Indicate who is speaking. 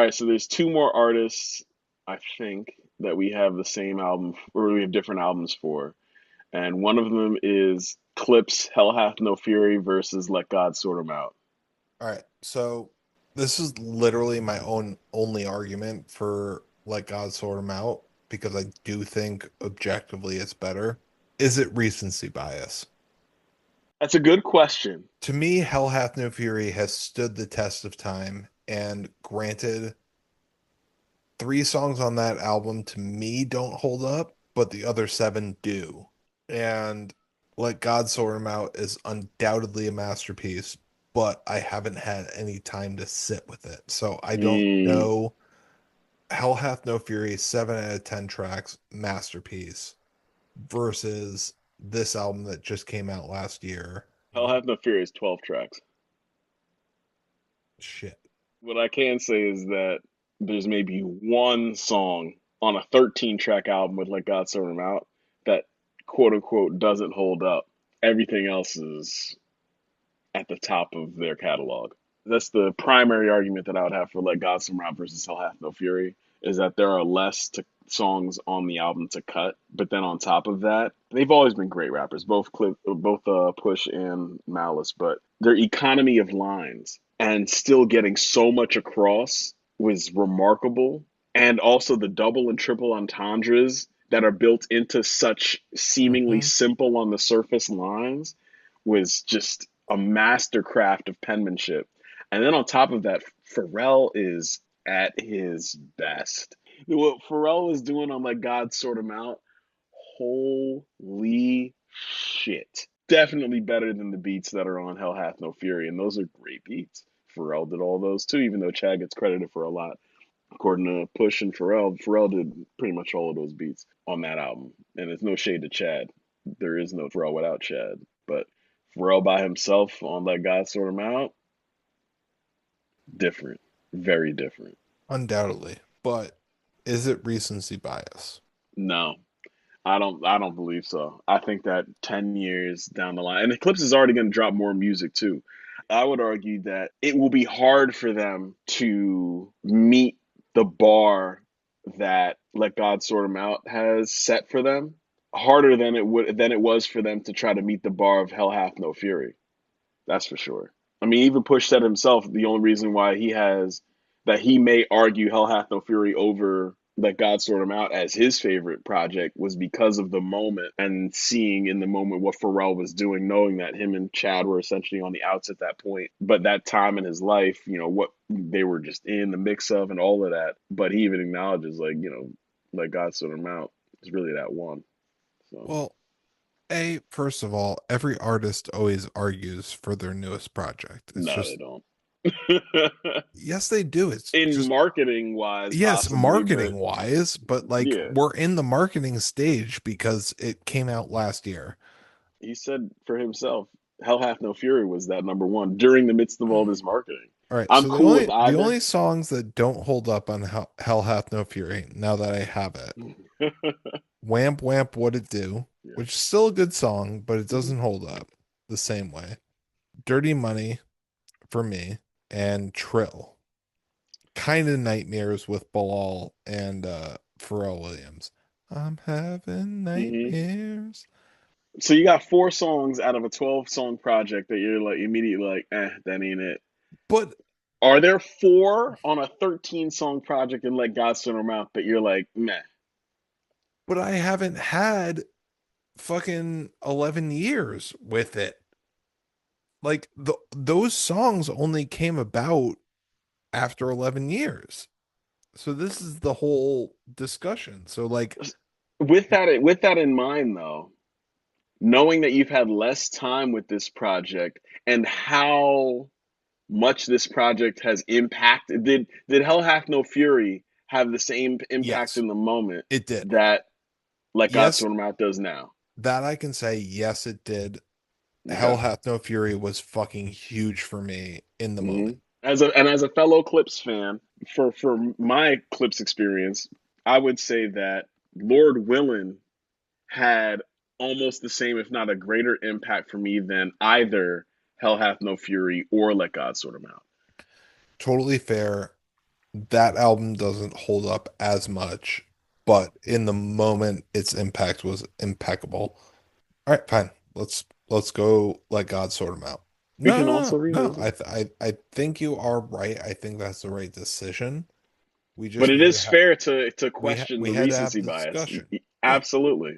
Speaker 1: All right, so there's two more artists, I think, that we have the same album, or we have different albums for. And one of them is Clipse, Hell Hath No Fury versus Let God Sort 'Em Out.
Speaker 2: All right. So this is literally my own only argument for Let God Sort Him Out because I do think objectively it's better. Is it recency bias?
Speaker 1: That's a good question.
Speaker 2: To me, Hell Hath No Fury has stood the test of time, and granted, three songs on that album to me don't hold up, but the other seven do. And Let God Sort Him Out is undoubtedly a masterpiece, but I haven't had any time to sit with it. So I don't
Speaker 1: Mm,
Speaker 2: know. Hell Hath No Fury, 7 out of 10 tracks, masterpiece, versus this album that just came out last year.
Speaker 1: Hell Hath No Fury is 12 tracks.
Speaker 2: Shit.
Speaker 1: What I can say is that there's maybe one song on a 13 track album with Let God Sort 'Em Out that quote unquote doesn't hold up. Everything else is at the top of their catalog. That's the primary argument that I would have for Let God Sort 'Em Out versus Hell Hath No Fury is that there are less songs on the album to cut. But then on top of that, they've always been great rappers, both Push and Malice. But their economy of lines and still getting so much across was remarkable. And also the double and triple entendres that are built into such seemingly
Speaker 2: Hmm.
Speaker 1: simple on the surface lines was just a mastercraft of penmanship. And then on top of that, Pharrell is at his best. What Pharrell is doing on Let God Sort Him Out, holy shit. Definitely better than the beats that are on Hell Hath No Fury, and those are great beats. Pharrell did all those too, even though Chad gets credited for a lot. According to Push and Pharrell did pretty much all of those beats on that album. And it's no shade to Chad. There is no Pharrell without Chad. But Pharrell by himself on Let God Sort Him Out, different. Very different.
Speaker 2: Undoubtedly. But is it recency bias?
Speaker 1: No, I don't believe so. I think that 10 years down the line, and Eclipse is already going to drop more music too. I would argue that it will be hard for them to meet the bar that Let God Sort 'Em Out has set for them. Harder than it was for them to try to meet the bar of Hell Hath No Fury. That's for sure. I mean, even Push said himself the only reason why he may argue Hell Hath No Fury over Let God Sort Him Out as his favorite project was because of the moment and seeing in the moment what Pharrell was doing, knowing that him and Chad were essentially on the outs at that point. But that time in his life, what they were just in the mix of and all of that. But he even acknowledges, like, Let God Sort Him Out is really that one. So,
Speaker 2: Well, first of all, every artist always argues for their newest project. It's
Speaker 1: no, they
Speaker 2: just,
Speaker 1: don't.
Speaker 2: yes, they do. It's
Speaker 1: In
Speaker 2: just,
Speaker 1: marketing wise,
Speaker 2: yes,
Speaker 1: possibly, but
Speaker 2: marketing wise, but like
Speaker 1: yeah,
Speaker 2: we're in the marketing stage because it came out last year.
Speaker 1: he said for himself, Hell Hath No Fury was that number one during the midst of all this marketing.
Speaker 2: All right,
Speaker 1: I'm
Speaker 2: so
Speaker 1: cool with
Speaker 2: the
Speaker 1: either.
Speaker 2: only songs that don't hold up on Hell Hath No Fury, now that I have it, Wamp Wamp What It Do,
Speaker 1: Yeah.
Speaker 2: which is still a good song, but it
Speaker 1: Mhm.
Speaker 2: doesn't hold up the same way. Dirty Money for me, and Trill. Kind of nightmares with Bilal and Pharrell Williams. I'm having
Speaker 1: Mhm.
Speaker 2: nightmares.
Speaker 1: So you got four songs out of a 12 song project that you're like immediately like, that ain't it.
Speaker 2: But
Speaker 1: Are there four on a 13 song project and Let God Sort 'Em Out that you're like, meh?
Speaker 2: I haven't had fucking 11 years with it. Like those songs only came about after 11 years. So this is the whole discussion. So like
Speaker 1: With that in mind, though, knowing that you've had less time with this project and how much this project has impacted, did Hell Hath No Fury have the same impact
Speaker 2: yes,
Speaker 1: in the moment
Speaker 2: it did.
Speaker 1: that Let God
Speaker 2: Yes,
Speaker 1: Sort 'Em Out does now?
Speaker 2: that I can say yes it did. Hell
Speaker 1: Okay.
Speaker 2: Hath No Fury was fucking huge for me in the
Speaker 1: hmm
Speaker 2: moment.
Speaker 1: as a fellow Clips fan, for my Clips experience, I would say that Lord Willin had almost the same, if not a greater impact for me than either Hell Hath No Fury or Let God Sort 'Em Out.
Speaker 2: Totally fair. that album doesn't hold up as much, but in the moment, its impact was impeccable. All right, fine. Let's go let God sort him out.
Speaker 1: We
Speaker 2: No,
Speaker 1: can
Speaker 2: no,
Speaker 1: also
Speaker 2: no, no.
Speaker 1: revisit.
Speaker 2: I think you are right. I think that's the right decision. We
Speaker 1: But
Speaker 2: just
Speaker 1: it
Speaker 2: need to
Speaker 1: is
Speaker 2: have
Speaker 1: fair to question
Speaker 2: we
Speaker 1: the
Speaker 2: had to have
Speaker 1: recency
Speaker 2: the
Speaker 1: bias.
Speaker 2: discussion. Yeah.
Speaker 1: Absolutely.